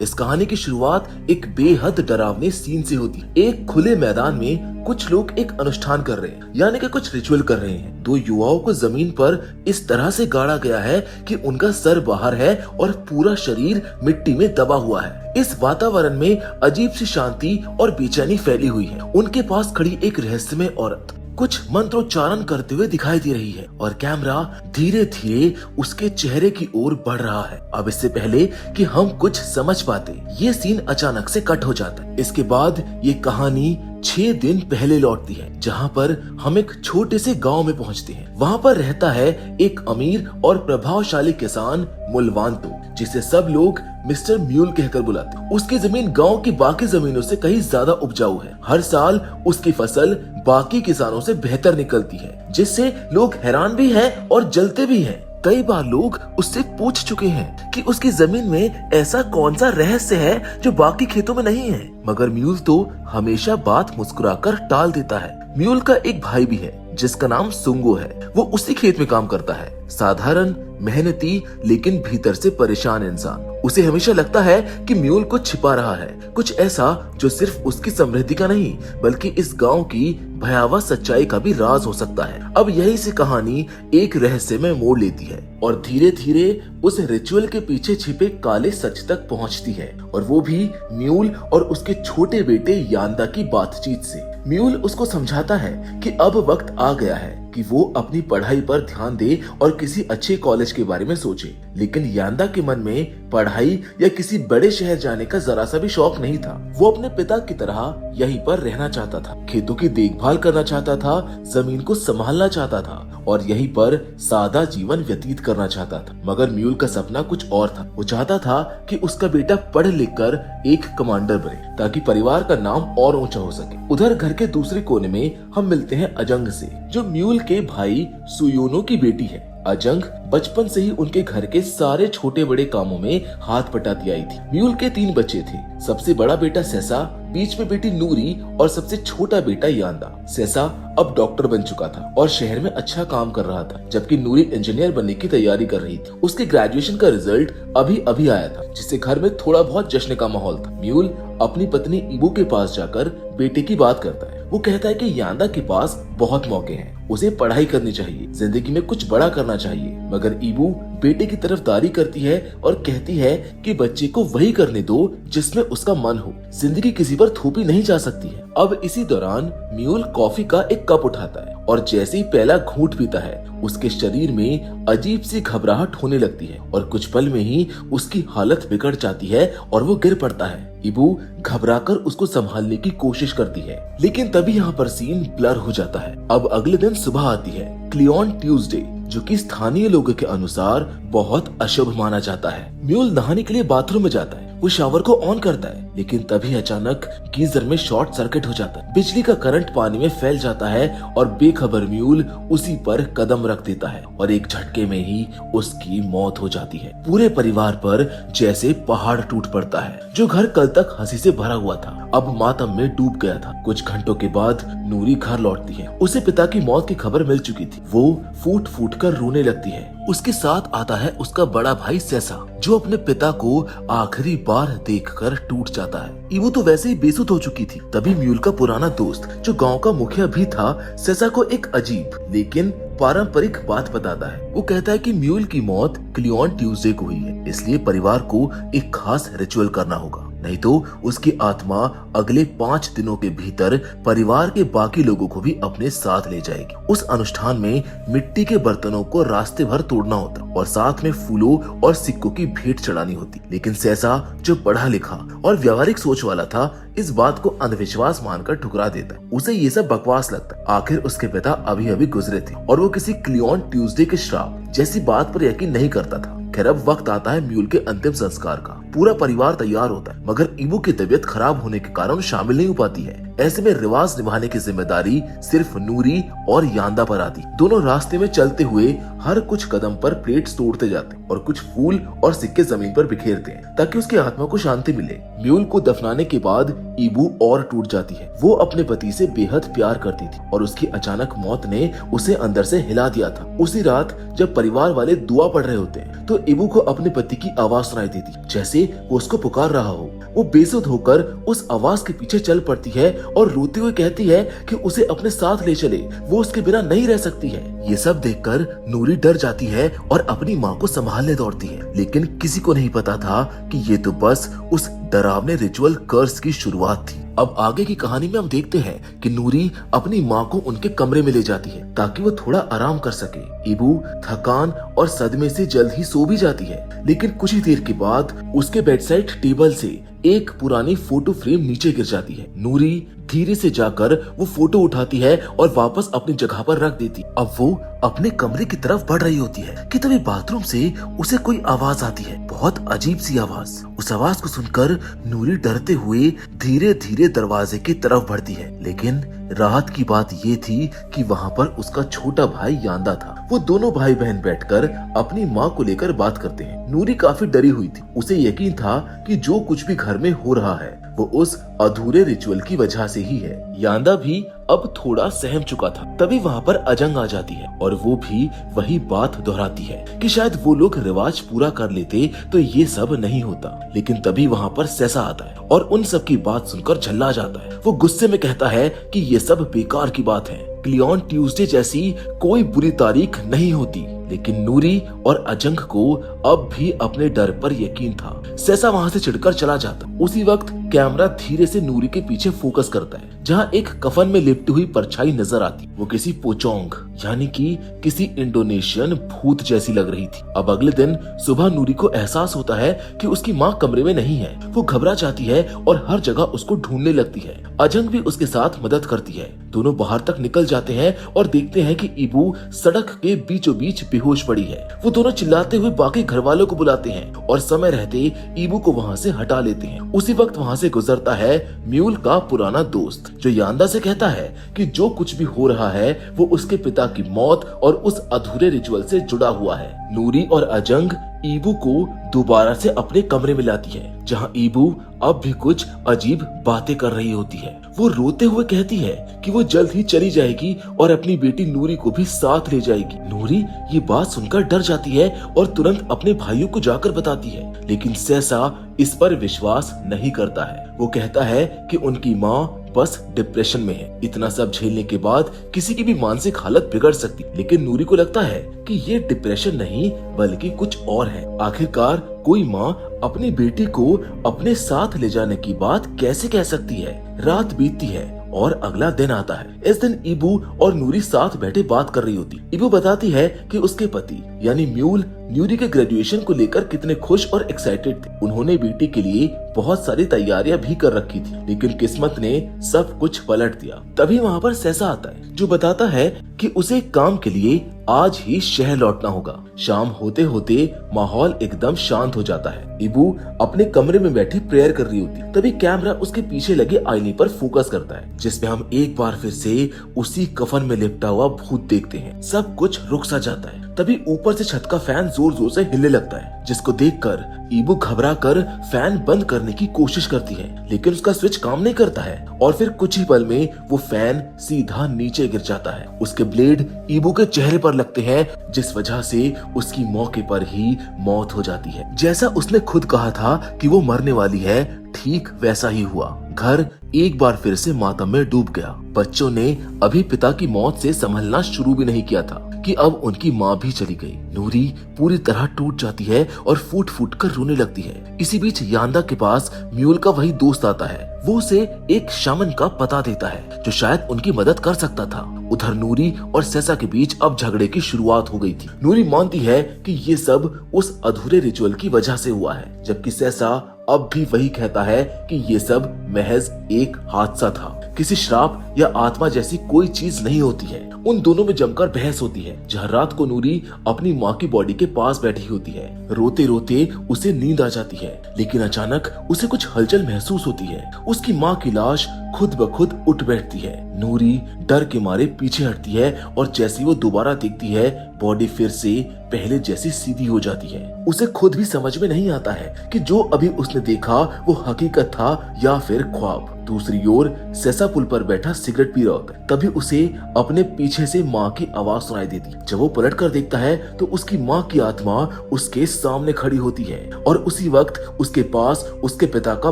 इस कहानी की शुरुआत एक बेहद डरावने सीन से होती है। एक खुले मैदान में कुछ लोग एक अनुष्ठान कर रहे हैं, यानी कि कुछ रिचुअल कर रहे हैं। दो युवाओं को जमीन पर इस तरह से गाड़ा गया है कि उनका सर बाहर है और पूरा शरीर मिट्टी में दबा हुआ है। इस वातावरण में अजीब सी शांति और बेचैनी फैली हुई है। उनके पास खड़ी एक रहस्यमय औरत कुछ मंत्रोच्चारण करते हुए दिखाई दे रही है और कैमरा धीरे धीरे उसके चेहरे की ओर बढ़ रहा है। अब इससे पहले कि हम कुछ समझ पाते, ये सीन अचानक से कट हो जाता है। इसके बाद ये कहानी 6 दिन पहले लौटती है, जहाँ पर हम एक छोटे से गांव में पहुँचते हैं। वहाँ पर रहता है एक अमीर और प्रभावशाली किसान मुलवांतो, जिसे सब लोग मिस्टर म्यूल कहकर बुलाते हैं। उसकी जमीन गांव की बाकी जमीनों से कहीं ज्यादा उपजाऊ है। हर साल उसकी फसल बाकी किसानों से बेहतर निकलती है, जिससे लोग हैरान भी हैं और जलते भी हैं। कई बार लोग उससे पूछ चुके हैं कि उसकी जमीन में ऐसा कौन सा रहस्य है जो बाकी खेतों में नहीं है, मगर म्यूल तो हमेशा बात मुस्कुराकर टाल देता है। म्यूल का एक भाई भी है जिसका नाम सुंगो है। वो उसी खेत में काम करता है। साधारण, मेहनती, लेकिन भीतर से परेशान इंसान। उसे हमेशा लगता है कि म्यूल कुछ छिपा रहा है, कुछ ऐसा जो सिर्फ उसकी समृद्धि का नहीं बल्कि इस गांव की भयावह सच्चाई का भी राज हो सकता है। अब यही से कहानी एक रहस्य में मोड़ लेती है और धीरे धीरे उस रिचुअल के पीछे छिपे काले सच तक पहुंचती है, और वो भी म्यूल और उसके छोटे बेटे यांदा की बातचीत से। म्यूल उसको समझाता है कि अब वक्त आ गया है कि वो अपनी पढ़ाई पर ध्यान दे और किसी अच्छे कॉलेज के बारे में सोचे, लेकिन यांदा के मन में पढ़ाई या किसी बड़े शहर जाने का जरा सा भी शौक नहीं था। वो अपने पिता की तरह यहीं पर रहना चाहता था, खेतों की देखभाल करना चाहता था, जमीन को संभालना चाहता था और यहीं पर सादा जीवन व्यतीत करना चाहता था। मगर म्यूल का सपना कुछ और था। वो चाहता था कि उसका बेटा पढ़ लिख कर एक कमांडर बने, ताकि परिवार का नाम और ऊंचा हो सके। उधर घर के दूसरे कोने में हम मिलते हैं अजंग से, जो म्यूल के भाई सुयोनो की बेटी है। अजंग बचपन से ही उनके घर के सारे छोटे बड़े कामों में हाथ बटाती आई थी। म्यूल के 3 बच्चे थे। सबसे बड़ा बेटा सेसा, बीच में बेटी नूरी और सबसे छोटा बेटा यांदा। सेसा अब डॉक्टर बन चुका था और शहर में अच्छा काम कर रहा था, जबकि नूरी इंजीनियर बनने की तैयारी कर रही थी। उसके ग्रेजुएशन का रिजल्ट अभी आया था, जिससे घर में थोड़ा बहुत जश्न का माहौल था। म्यूल अपनी पत्नी इबू के पास जाकर बेटे की बात करता है। वो कहता है कि यांदा के पास बहुत मौके हैं, उसे पढ़ाई करनी चाहिए, जिंदगी में कुछ बड़ा करना चाहिए। मगर इबू बेटे की तरफदारी करती है और कहती है कि बच्चे को वही करने दो जिसमें उसका मन हो, जिंदगी किसी पर थोपी नहीं जा सकती है। अब इसी दौरान म्यूल कॉफी का एक कप उठाता है और जैसे ही पहला घूंट पीता है, उसके शरीर में अजीब सी घबराहट होने लगती है और कुछ पल में ही उसकी हालत बिगड़ जाती है और वो गिर पड़ता है। इबू घबराकर उसको संभालने की कोशिश करती है, लेकिन तभी यहाँ पर सीन ब्लर हो जाता है। अब अगले दिन सुबह आती है, क्लियॉन ट्यूसडे, जो कि स्थानीय लोगों के अनुसार बहुत अशुभ माना जाता है। म्यूल नहाने के लिए बाथरूम में जाता है। वो शावर को ऑन करता है, लेकिन तभी अचानक गीजर में शॉर्ट सर्किट हो जाता है। बिजली का करंट पानी में फैल जाता है और बेखबर म्यूल उसी पर कदम रख देता है और एक झटके में ही उसकी मौत हो जाती है। पूरे परिवार पर जैसे पहाड़ टूट पड़ता है। जो घर कल तक हंसी से भरा हुआ था, अब मातम में डूब गया था। कुछ घंटों के बाद नूरी घर लौटती है। उसे पिता की मौत की खबर मिल चुकी थी। वो फूट फूट कर रोने लगती है। उसके साथ आता है उसका बड़ा भाई सेसा, जो अपने पिता को आखिरी बार देखकर टूट जाता है। इबू तो वैसे ही बेसुध हो चुकी थी। तभी म्यूल का पुराना दोस्त, जो गांव का मुखिया भी था, सेसा को एक अजीब लेकिन पारंपरिक बात बताता है। वो कहता है कि म्यूल की मौत क्लियॉन ट्यूसडे को हुई है, इसलिए परिवार को एक खास रिचुअल करना होगा, नहीं तो उसकी आत्मा अगले 5 दिनों के भीतर परिवार के बाकी लोगों को भी अपने साथ ले जाएगी। उस अनुष्ठान में मिट्टी के बर्तनों को रास्ते भर तोड़ना होता और साथ में फूलों और सिक्कों की भेंट चढ़ानी होती। लेकिन सेसा, जो पढ़ा लिखा और व्यवहारिक सोच वाला था, इस बात को अंधविश्वास मानकर ठुकरा देता है। उसे ये सब बकवास लगता है। आखिर उसके पिता अभी गुजरे थे और वो किसी क्लियॉन ट्यूसडे के श्राप जैसी बात पर यकीन नहीं करता था। खैर, अब वक्त आता है म्यूल के अंतिम संस्कार का। पूरा परिवार तैयार होता है, मगर इबू की तबीयत खराब होने के कारण शामिल नहीं हो पाती है। ऐसे में रिवाज निभाने की जिम्मेदारी सिर्फ नूरी और यांदा पर आती। दोनों रास्ते में चलते हुए हर कुछ कदम पर प्लेट्स तोड़ते जाते और कुछ फूल और सिक्के जमीन पर बिखेरते हैं, ताकि उसकी आत्मा को शांति मिले। म्यूल को दफनाने के बाद इबू और टूट जाती है। वो अपने पति से बेहद प्यार करती थी और उसकी अचानक मौत ने उसे अंदर से हिला दिया था। उसी रात जब परिवार वाले दुआ पढ़ रहे होते हैं, तो इबू को अपने पति की आवाज सुनाई देती, जैसे जैसे वो उसको पुकार रहा हो। वो बेसुध होकर उस आवाज के पीछे चल पड़ती है और रोते हुए कहती है कि उसे अपने साथ ले चले, वो उसके बिना नहीं रह सकती है। ये सब देखकर नूरी डर जाती है और अपनी माँ को संभालने दौड़ती है, लेकिन किसी को नहीं पता था कि ये तो बस उस डरावने रिचुअल कर्स की शुरुआत थी। अब आगे की कहानी में हम देखते हैं कि नूरी अपनी माँ को उनके कमरे में ले जाती है ताकि वो थोड़ा आराम कर सके। इबू थकान और सदमे से जल्द ही सो भी जाती है, लेकिन कुछ ही देर के बाद उसके बेडसाइड टेबल से एक पुरानी फोटो फ्रेम नीचे गिर जाती है। नूरी धीरे से जाकर वो फोटो उठाती है और वापस अपनी जगह पर रख देती। अब वो अपने कमरे की तरफ बढ़ रही होती है कि तभी बाथरूम से उसे कोई आवाज आती है, बहुत अजीब सी आवाज। उस आवाज को सुनकर नूरी डरते हुए धीरे धीरे दरवाजे की तरफ बढ़ती है, लेकिन राहत की बात ये थी कि वहाँ पर उसका छोटा भाई यांदा था। वो दोनों भाई बहन बैठकर अपनी माँ को लेकर बात करते हैं। नूरी काफी डरी हुई थी, उसे यकीन था कि जो कुछ भी घर में हो रहा है वो उस अधूरे रिचुअल की वजह से ही है। यांदा भी अब थोड़ा सहम चुका था। तभी वहाँ पर अजंग आ जाती है और वो भी वही बात दोहराती है कि शायद वो लोग रिवाज पूरा कर लेते तो ये सब नहीं होता। लेकिन तभी वहाँ पर सैसा आता है और उन सब की बात सुनकर झल्ला जाता है। वो गुस्से में कहता है कि ये सब बेकार की बात है, क्लियॉन ट्यूसडे जैसी कोई बुरी तारीख नहीं होती। लेकिन नूरी और अजंग को अब भी अपने डर पर यकीन था। सैसा वहाँ से चिढ़कर चला जाता। उसी वक्त कैमरा धीरे से नूरी के पीछे फोकस करता है, जहाँ एक कफन में लिपटी हुई परछाई नजर आती। वो किसी पोचोंग यानी कि किसी इंडोनेशियन भूत जैसी लग रही थी। अब अगले दिन सुबह नूरी को एहसास होता है कि उसकी माँ कमरे में नहीं है। वो घबरा जाती है और हर जगह उसको ढूंढने लगती है। अजंग भी उसके साथ मदद करती है। दोनों बाहर तक निकल जाते हैं और देखते हैं कि इबू सड़क के बीचों बीच बेहोश पड़ी है। वो दोनों चिल्लाते हुए बाकी घर वालों को बुलाते हैं और समय रहते इबू को वहाँ से हटा लेते हैं। उसी वक्त वहाँ से गुजरता है म्यूल का पुराना दोस्त, जो यांदा से कहता है कि जो कुछ भी हो रहा है वो उसके पिता की मौत और उस अधूरे रिचुअल से जुड़ा हुआ है। नूरी और अजंग ईबू को दोबारा से अपने कमरे में लाती है, जहाँ ईबू अब भी कुछ अजीब बातें कर रही होती है। वो रोते हुए कहती है कि वो जल्द ही चली जाएगी और अपनी बेटी नूरी को भी साथ ले जाएगी। नूरी ये बात सुनकर डर जाती है और तुरंत अपने भाइयों को जाकर बताती है, लेकिन सैसा इस पर विश्वास नहीं करता है। वो कहता है कि उनकी माँ बस डिप्रेशन में है। इतना सब झेलने के बाद किसी की भी मानसिक हालत बिगड़ सकती, लेकिन नूरी को लगता है कि ये डिप्रेशन नहीं बल्कि कुछ और है। आखिरकार कोई माँ अपनी बेटी को अपने साथ ले जाने की बात कैसे कह सकती है। रात बीतती है और अगला दिन आता है। इस दिन इबू और नूरी साथ बैठे बात कर रही होती। इबू बताती है कि उसके पति यानी म्यूल नूरी के ग्रेजुएशन को लेकर कितने खुश और एक्साइटेड थे। उन्होंने बेटी के लिए बहुत सारी तैयारियां भी कर रखी थी, लेकिन किस्मत ने सब कुछ पलट दिया। तभी वहाँ पर सैसा आता है, जो बताता है कि उसे काम के लिए आज ही शहर लौटना होगा। शाम होते होते माहौल एकदम शांत हो जाता है। इबू अपने कमरे में बैठी प्रेयर कर रही होती। तभी कैमरा उसके पीछे लगे आईने पर फोकस करता है, जिसमें हम एक बार फिर से उसी कफन में लिपटा हुआ भूत देखते हैं। सब कुछ रुक सा जाता है। तभी ऊपर से छत का फैन जोर जोर से हिलने लगता है, जिसको देखकर ईबू घबरा कर फैन बंद करने की कोशिश करती है, लेकिन उसका स्विच काम नहीं करता है और फिर कुछ ही पल में वो फैन सीधा नीचे गिर जाता है। उसके ब्लेड ईबू के चेहरे पर लगते हैं, जिस वजह से उसकी मौके पर ही मौत हो जाती है। जैसा उसने खुद कहा था कि वो मरने वाली है, ठीक वैसा ही हुआ। घर एक बार फिर से मातम में डूब गया। बच्चों ने अभी पिता की मौत से संभलना शुरू भी नहीं किया था कि अब उनकी माँ भी चली गई। नूरी पूरी तरह टूट जाती है और फूट फूट कर रोने लगती है। इसी बीच यांदा के पास म्यूल का वही दोस्त आता है। वो उसे एक शामन का पता देता है, जो शायद उनकी मदद कर सकता था। उधर नूरी और सैसा के बीच अब झगड़े की शुरुआत हो गई थी। नूरी मानती है कि ये सब उस अधूरे रिचुअल की वजह से हुआ है, जबकि सैसा अब भी वही कहता है कि ये सब महज एक हादसा था। किसी श्राप या आत्मा जैसी कोई चीज नहीं होती है। उन दोनों में जमकर बहस होती है, जहाँ रात को नूरी अपनी माँ की बॉडी के पास बैठी होती है। रोते रोते उसे नींद आ जाती है, लेकिन अचानक उसे कुछ हलचल महसूस होती है। उसकी माँ की लाश खुद ब खुद उठ बैठती है। नूरी डर के मारे पीछे हटती है और जैसी वो दोबारा दिखती है, बॉडी फिर से पहले जैसी सीधी हो जाती है। उसे खुद भी समझ में नहीं आता है कि जो अभी उसने देखा वो हकीकत था या फिर ख्वाब। दूसरी ओर सेसा पुल पर बैठा सिगरेट पी रहा होता है। तभी उसे अपने पीछे से माँ की आवाज सुनाई देती। जब वो पलट कर देखता है तो उसकी माँ की आत्मा उसके सामने खड़ी होती है और उसी वक्त उसके पास उसके पिता का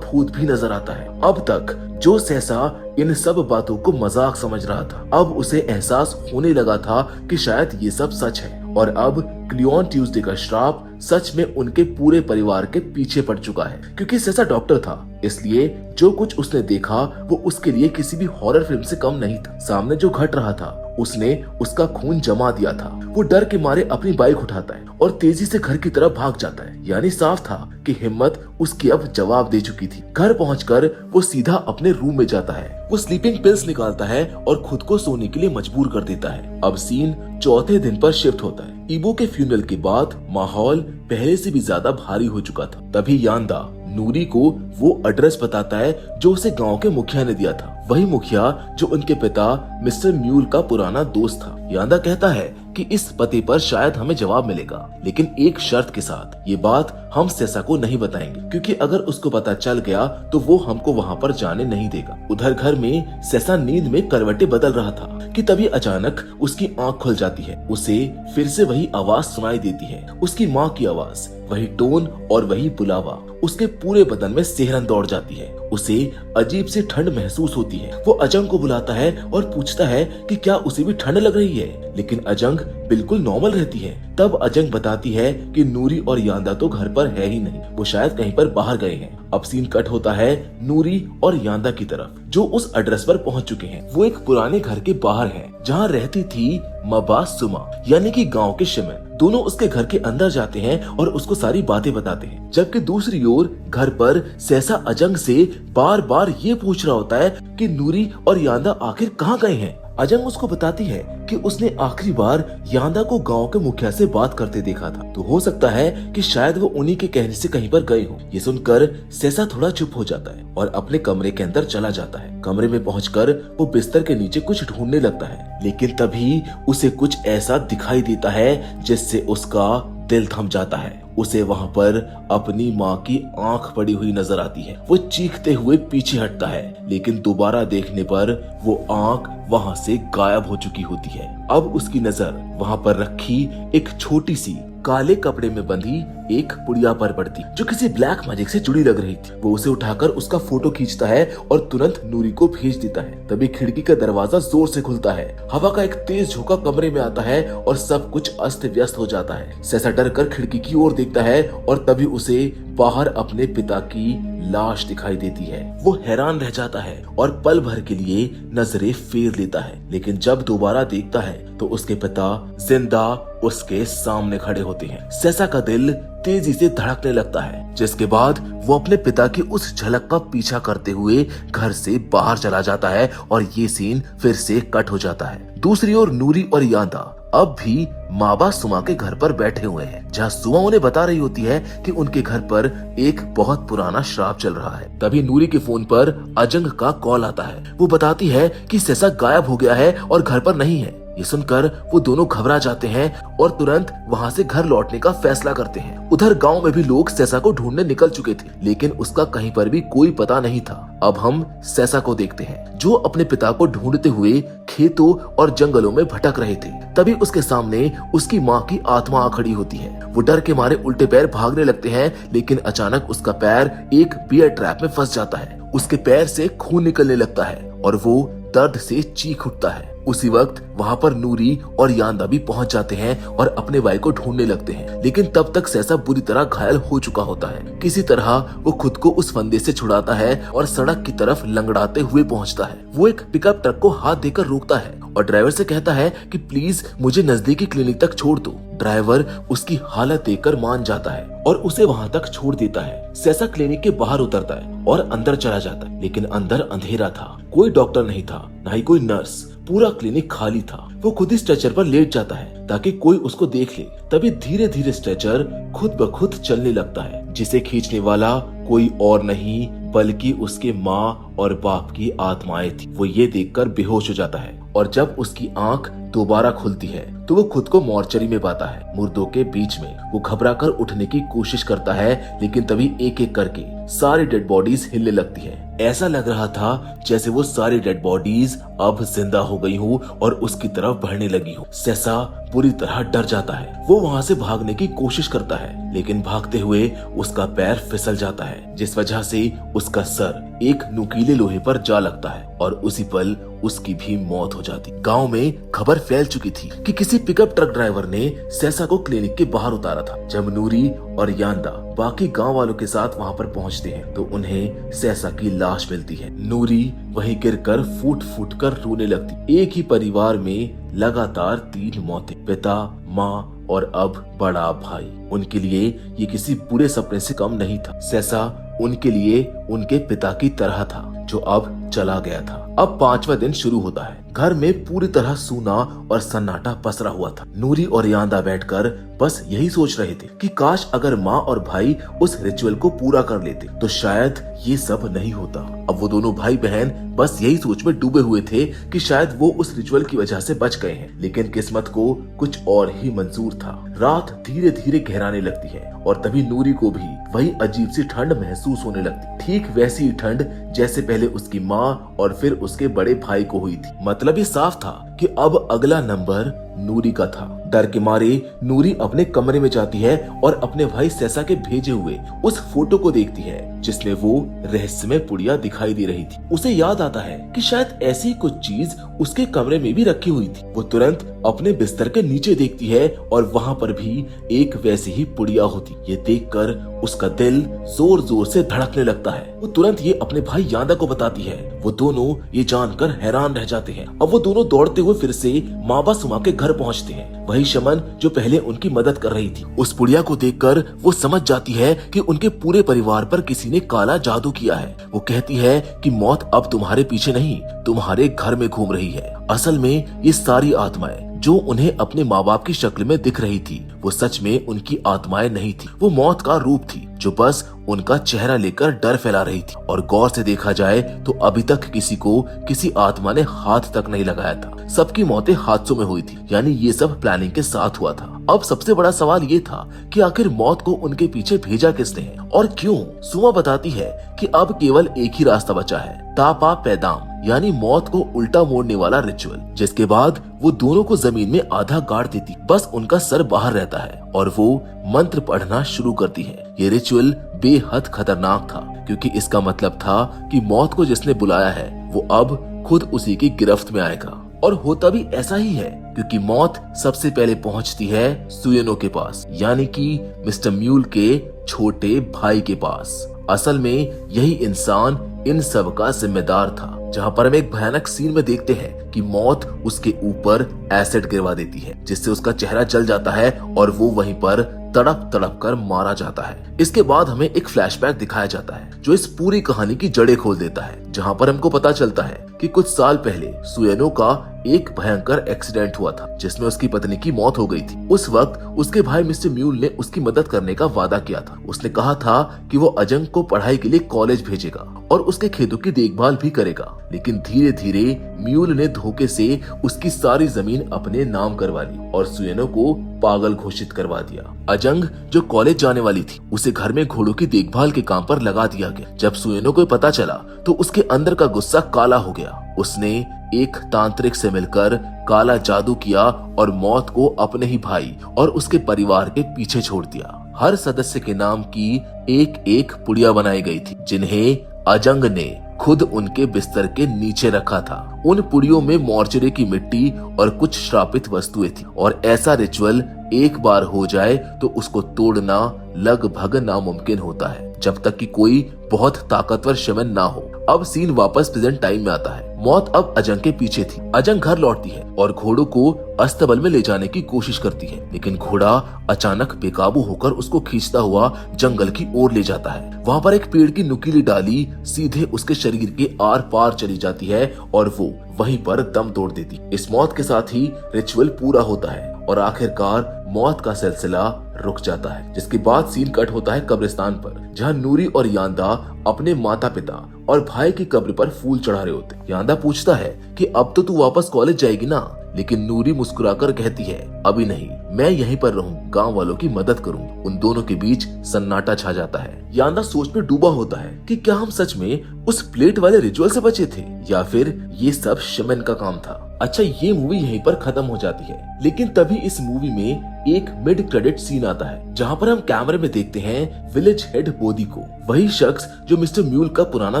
भूत भी नजर आता है। अब तक जो सेसा इन सब बातों को मजाक समझ रहा था, अब उसे एहसास होने लगा था कि शायद ये सब सच है और अब क्लियोन ट्यूसडे का श्राप सच में उनके पूरे परिवार के पीछे पड़ चुका है। क्योंकि सेसा डॉक्टर था, इसलिए जो कुछ उसने देखा वो उसके लिए किसी भी हॉरर फिल्म से कम नहीं था। सामने जो घट रहा था उसने उसका खून जमा दिया था। वो डर के मारे अपनी बाइक उठाता है और तेजी से घर की तरफ भाग जाता है। यानी साफ था कि हिम्मत उसकी अब जवाब दे चुकी थी। घर पहुंचकर वो सीधा अपने रूम में जाता है। वो स्लीपिंग पिल्स निकालता है और खुद को सोने के लिए मजबूर कर देता है। अब सीन चौथे दिन पर शिफ्ट होता है। ईबो के फ्यूनरल के बाद माहौल पहले से भी ज्यादा भारी हो चुका था। तभी यांदा नूरी को वो एड्रेस बताता है जो उसे गांव के मुखिया ने दिया था। वही मुखिया जो उनके पिता मिस्टर म्यूल का पुराना दोस्त था। यांदा कहता है कि इस पते पर शायद हमें जवाब मिलेगा, लेकिन एक शर्त के साथ। ये बात हम सेसा को नहीं बताएंगे, क्योंकि अगर उसको पता चल गया तो वो हमको वहाँ पर जाने नहीं देगा। उधर घर में सेसा नींद में करवटें बदल रहा था कि तभी अचानक उसकी आंख खुल जाती है। उसे फिर से वही आवाज सुनाई देती है, उसकी माँ की आवाज, वही टोन और वही बुलावा। उसके पूरे बदन में सिहरन दौड़ जाती है। उसे अजीब सी ठंड महसूस होती है। वो अजंग को बुलाता है और पूछता है कि क्या उसे भी ठंड लग रही है, लेकिन अजंग बिल्कुल नॉर्मल रहती है। तब अजंग बताती है कि नूरी और यांदा तो घर पर है ही नहीं, वो शायद कहीं पर बाहर गए हैं। अब सीन कट होता है नूरी और यांदा की तरफ, जो उस एड्रेस पर पहुंच चुके हैं। वो एक पुराने घर के बाहर है जहाँ रहती थी मबा सुमा, यानी कि गांव के शिमन। दोनों उसके घर के अंदर जाते हैं और उसको सारी बातें बताते हैं, जबकि दूसरी ओर घर पर सेसा अजंग से बार बार ये पूछ रहा होता है कि नूरी और यांदा आखिर कहाँ गए हैं। अजंग उसको बताती है कि उसने आखिरी बार यांदा को गांव के मुखिया से बात करते देखा था, तो हो सकता है कि शायद वो उन्हीं के कहने से कहीं पर गए हो। ये सुनकर सेसा थोड़ा चुप हो जाता है और अपने कमरे के अंदर चला जाता है। कमरे में पहुंचकर वो बिस्तर के नीचे कुछ ढूंढने लगता है, लेकिन तभी उसे कुछ ऐसा दिखाई देता है जिससे उसका दिल थम जाता है। उसे वहाँ पर अपनी माँ की आंख पड़ी हुई नजर आती है। वो चीखते हुए पीछे हटता है, लेकिन दोबारा देखने पर वो आंख वहाँ से गायब हो चुकी होती है। अब उसकी नजर वहाँ पर रखी एक छोटी सी काले कपड़े में बंधी एक पुड़िया पर पड़ती, जो किसी ब्लैक मैजिक से जुड़ी लग रही थी। वो उसे उठाकर उसका फोटो खींचता है और तुरंत नूरी को भेज देता है। तभी खिड़की का दरवाजा जोर से खुलता है। हवा का एक तेज झोंका कमरे में आता है और सब कुछ अस्त व्यस्त हो जाता है। सेसा डर कर खिड़की की ओर देखता है और तभी उसे बाहर अपने पिता की लाश दिखाई देती है। वो हैरान रह जाता है और पल भर के लिए नजरें फेर लेता है, लेकिन जब दोबारा देखता है तो उसके पिता जिंदा उसके सामने खड़े होते हैं। सेसा का दिल तेजी से धड़कने लगता है, जिसके बाद वो अपने पिता की उस झलक का पीछा करते हुए घर से बाहर चला जाता है और ये सीन फिर से कट हो जाता है। दूसरी ओर नूरी और यांदा अब भी माबा सुमा के घर पर बैठे हुए हैं, जहाँ सुमा उन्हें बता रही होती है कि उनके घर पर एक बहुत पुराना श्राप चल रहा है। तभी नूरी के फोन पर अजंग का कॉल आता है। वो बताती है कि सेसा गायब हो गया है और घर पर नहीं है। ये सुनकर वो दोनों घबरा जाते हैं और तुरंत वहाँ से घर लौटने का फैसला करते हैं। उधर गांव में भी लोग सेसा को ढूंढने निकल चुके थे, लेकिन उसका कहीं पर भी कोई पता नहीं था। अब हम सेसा को देखते हैं, जो अपने पिता को ढूंढते हुए खेतों और जंगलों में भटक रहे थे। तभी उसके सामने उसकी माँ की आत्मा आ खड़ी होती है। वो डर के मारे उल्टे पैर भागने लगते हैं, लेकिन अचानक उसका पैर एक बियर ट्रैप में फंस जाता है। उसके पैर से खून निकलने लगता है और वो दर्द से चीख उठता है। उसी वक्त वहाँ पर नूरी और यांदा भी पहुँच जाते हैं और अपने भाई को ढूंढने लगते हैं, लेकिन तब तक सेसा बुरी तरह घायल हो चुका होता है। किसी तरह वो खुद को उस फंदे से छुड़ाता है और सड़क की तरफ लंगड़ाते हुए पहुँचता है। वो एक पिकअप ट्रक को हाथ देकर रोकता है और ड्राइवर से कहता है कि प्लीज मुझे नजदीकी क्लिनिक तक छोड़ दो। ड्राइवर उसकी हालत देखकर मान जाता है और उसे वहाँ तक छोड़ देता है। सेसा क्लिनिक के बाहर उतरता है और अंदर चला जाता है, लेकिन अंदर अंधेरा था। कोई डॉक्टर नहीं था, न ही कोई नर्स। पूरा क्लिनिक खाली था। वो खुद ही स्ट्रेचर पर लेट जाता है ताकि कोई उसको देख ले। तभी धीरे धीरे स्ट्रेचर खुद ब खुद चलने लगता है, जिसे खींचने वाला कोई और नहीं बल्कि उसके माँ और बाप की आत्माएं थी। वो ये देखकर बेहोश हो जाता है और जब उसकी आंख दोबारा खुलती है तो वो खुद को मॉर्चरी में पाता है, मुर्दों के बीच में। वो घबराकर उठने की कोशिश करता है, लेकिन तभी एक एक करके सारी डेड बॉडीज हिलने लगती है। ऐसा लग रहा था जैसे वो सारी डेड बॉडीज अब जिंदा हो गई हो और उसकी तरफ बढ़ने लगी हो। सेसा पूरी तरह डर जाता है। वो वहाँ से भागने की कोशिश करता है, लेकिन भागते हुए उसका पैर फिसल जाता है, जिस वजह से उसका सर एक नुकीले लोहे पर जा लगता है और उसी पल उसकी भी मौत हो जाती। गांव में खबर फैल चुकी थी कि किसी पिकअप ट्रक ड्राइवर ने सेसा को क्लिनिक के बाहर उतारा था। जब नूरी और यांदा बाकी गांव वालों के साथ वहां पर पहुंचते हैं तो उन्हें सेसा की लाश मिलती है। नूरी वहीं गिरकर फूट फूट कर रोने लगती। एक ही परिवार में लगातार 3 मौतें, पिता, माँ और अब बड़ा भाई। उनके लिए ये किसी बुरे सपने से कम नहीं था। सेसा उनके लिए उनके पिता की तरह था जो अब चला गया था। अब 5वां दिन शुरू होता है। घर में पूरी तरह सूना और सन्नाटा पसरा हुआ था। नूरी और यांदा बैठकर बस यही सोच रहे थे कि काश अगर माँ और भाई उस रिचुअल को पूरा कर लेते तो शायद ये सब नहीं होता। अब वो दोनों भाई बहन बस यही सोच में डूबे हुए थे कि शायद वो उस रिचुअल की वजह से बच गए हैं, लेकिन किस्मत को कुछ और ही मंजूर था। रात धीरे धीरे गहराने लगती है और तभी नूरी को भी वही अजीब सी ठंड महसूस होने लगती। ठीक वैसी ही ठंड जैसे पहले उसकी माँ और फिर उसके बड़े भाई को हुई थी। मतलब ये साफ था कि अब अगला नंबर नूरी का था। डर के मारे नूरी अपने कमरे में जाती है और अपने भाई सेसा के भेजे हुए उस फोटो को देखती है जिसमें वो रहस्यमय पुड़िया दिखाई दे रही थी। उसे याद आता है कि शायद ऐसी कुछ चीज उसके कमरे में भी रखी हुई थी। वो तुरंत अपने बिस्तर के नीचे देखती है और वहाँ पर भी एक वैसी ही पुड़िया होती। ये देखकर उसका दिल जोर जोर से धड़कने लगता है। वो तुरंत ये अपने भाई यांदा को बताती है। वो दोनों ये जानकर हैरान रह जाते हैं। अब वो दोनों दौड़ते हुए फिर से माबा सुमा के घर पहुंचते हैं। वही शमन जो पहले उनकी मदद कर रही थी। उस पुड़िया को देखकर वो समझ जाती है कि उनके पूरे परिवार पर किसी ने काला जादू किया है। वो कहती है कि मौत अब तुम्हारे पीछे नहीं, तुम्हारे घर में घूम रही है। असल में ये सारी आत्माएं जो उन्हें अपने माँ बाप की शक्ल में दिख रही थी वो सच में उनकी आत्माएं नहीं थी। वो मौत का रूप थी जो बस उनका चेहरा लेकर डर फैला रही थी। और गौर से देखा जाए तो अभी तक किसी को किसी आत्मा ने हाथ तक नहीं लगाया था। सबकी मौतें हादसों में हुई थी, यानी ये सब प्लानिंग के साथ हुआ था। अब सबसे बड़ा सवाल ये था कि आखिर मौत को उनके पीछे भेजा किसने है और क्यों। सुमा बताती है कि अब केवल एक ही रास्ता बचा है, तापा पैदाम, यानी मौत को उल्टा मोड़ने वाला रिचुअल, जिसके बाद वो दोनों को जमीन में आधा गाड़ देती। बस उनका सर बाहर रहता है और वो मंत्र पढ़ना शुरू करती है। ये रिचुअल बेहद खतरनाक था क्योंकि इसका मतलब था कि मौत को जिसने बुलाया है वो अब खुद उसी की गिरफ्त में आएगा। और होता भी ऐसा ही है क्योंकि मौत सबसे पहले पहुंचती है सुयेनो के पास, यानी कि मिस्टर म्यूल के छोटे भाई के पास। असल में यही इंसान इन सब का जिम्मेदार था। जहाँ पर हम एक भयानक सीन में देखते हैं कि मौत उसके ऊपर एसिड गिरवा देती है जिससे उसका चेहरा जल जाता है और वो वहीं पर तड़प तड़प कर मारा जाता है। इसके बाद हमें एक फ्लैशबैक दिखाया जाता है जो इस पूरी कहानी की जड़ें खोल देता है, जहाँ पर हमको पता चलता है कि कुछ साल पहले सुयेनो का एक भयंकर एक्सीडेंट हुआ था जिसमें उसकी पत्नी की मौत हो गई थी। उस वक्त उसके भाई मिस्टर म्यूल ने उसकी मदद करने का वादा किया था। उसने कहा था कि वो अजंग को पढ़ाई के लिए कॉलेज भेजेगा और उसके खेतों की देखभाल भी करेगा, लेकिन धीरे धीरे म्यूल ने धोखे से उसकी सारी जमीन अपने नाम करवा ली और सुयेनो को पागल घोषित करवा दिया। अजंग जो कॉलेज जाने वाली थी उसे घर में घोड़ों की देखभाल के काम पर लगा दिया गया। जब सुयेनो को पता चला तो उसके अंदर का गुस्सा काला हो गया। उसने एक तांत्रिक से मिलकर काला जादू किया और मौत को अपने ही भाई और उसके परिवार के पीछे छोड़ दिया। हर सदस्य के नाम की एक एक पुड़िया बनाई गई थी जिन्हें अजंग ने खुद उनके बिस्तर के नीचे रखा था। उन पुड़ियों में मोर्चरी की मिट्टी और कुछ श्रापित वस्तुएं थी और ऐसा रिचुअल एक बार हो जाए तो उसको तोड़ना लगभग नामुमकिन होता है जब तक कि कोई बहुत ताकतवर शमन ना हो। अब सीन वापस प्रेजेंट टाइम में आता है। मौत अब अजंग के पीछे थी। अजंग घर लौटती है और घोड़ों को अस्तबल में ले जाने की कोशिश करती है, लेकिन घोड़ा अचानक बेकाबू होकर उसको खींचता हुआ जंगल की ओर ले जाता है। वहाँ पर एक पेड़ की नुकीली डाली सीधे उसके शरीर के आर पार चली जाती है और वो वहीं पर दम तोड़ देती। इस मौत के साथ ही रिचुअल पूरा होता है और आखिरकार मौत का सिलसिला रुक जाता है, जिसके बाद सीन कट होता है कब्रिस्तान पर, जहाँ नूरी और यांदा अपने माता पिता और भाई की कब्र पर फूल चढ़ा रहे होते। यांदा पूछता है कि अब तो तू वापस कॉलेज जाएगी ना, लेकिन नूरी मुस्कुराकर कहती है अभी नहीं, मैं यहीं पर रहूं, गांव वालों की मदद करूं। उन दोनों के बीच सन्नाटा छा जाता है। यांदा सोच में डूबा होता है कि क्या हम सच में उस प्लेट वाले रिचुअल से बचे थे या फिर ये सब शमन का काम था। अच्छा, ये मूवी यहीं पर खत्म हो जाती है, लेकिन तभी इस मूवी में एक मिड क्रेडिट सीन आता है जहाँ पर हम कैमरे में देखते हैं विलेज हेड बोधी को। वही शख्स जो मिस्टर म्यूल का पुराना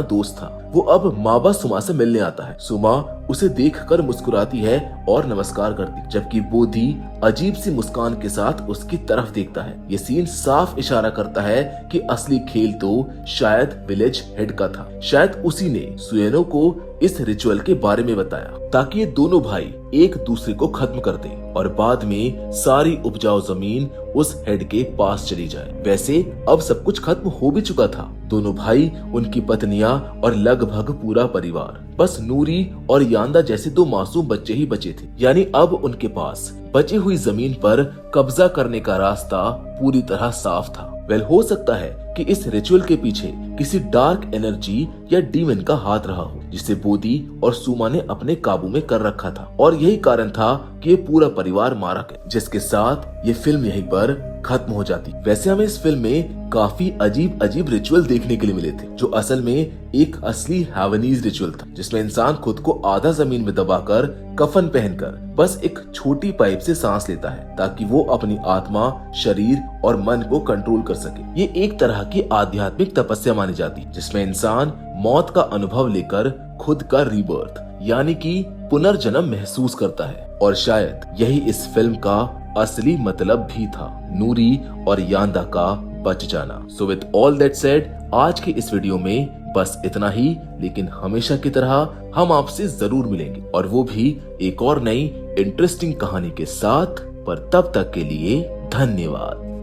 दोस्त था, वो अब माबा सुमा से मिलने आता है। सुमा उसे देखकर मुस्कुराती है और नमस्कार करती, जबकि बोधी अजीब सी मुस्कान के साथ उसकी तरफ देखता है। ये सीन साफ इशारा करता है कि असली खेल तो शायद विलेज हेड का था। शायद उसी ने सुएनो को इस रिचुअल के बारे में बताया ताकि ये दोनों भाई एक दूसरे को खत्म कर दें और बाद में सारी उपजाऊ जमीन उस हेड के पास चली जाए। वैसे अब सब कुछ खत्म हो भी चुका था। दोनों भाई, उनकी पत्नियां और लगभग पूरा परिवार, बस नूरी और यांदा जैसे दो मासूम बच्चे ही बचे थे। यानी अब उनके पास बची हुई जमीन पर कब्जा करने का रास्ता पूरी तरह साफ था। हो सकता है कि इस रिचुअल के पीछे किसी डार्क एनर्जी या डीमन का हाथ रहा हो, जिसे बोधी और सुमा ने अपने काबू में कर रखा था, और यही कारण था कि ये पूरा परिवार मारा गया। जिसके साथ ये फिल्म यहीं पर खत्म हो जाती। वैसे हमें इस फिल्म में काफी अजीब अजीब रिचुअल देखने के लिए मिले थे, जो असल में एक असली हैवनीज रिचुअल था, जिसमें इंसान खुद को आधा जमीन में दबाकर कफन पहनकर बस एक छोटी पाइप से सांस लेता है ताकि वो अपनी आत्मा, शरीर और मन को कंट्रोल कर सके। ये एक तरह की आध्यात्मिक तपस्या मानी जाती, जिसमें इंसान मौत का अनुभव लेकर खुद का रीबर्थ यानी कि पुनर्जन्म महसूस करता है। और शायद यही इस फिल्म का असली मतलब भी था, नूरी और यांदा का बच जाना। So with all that said, आज के इस वीडियो में बस इतना ही, लेकिन हमेशा की तरह हम आपसे जरूर मिलेंगे, और वो भी एक और नई इंटरेस्टिंग कहानी के साथ। पर तब तक के लिए धन्यवाद।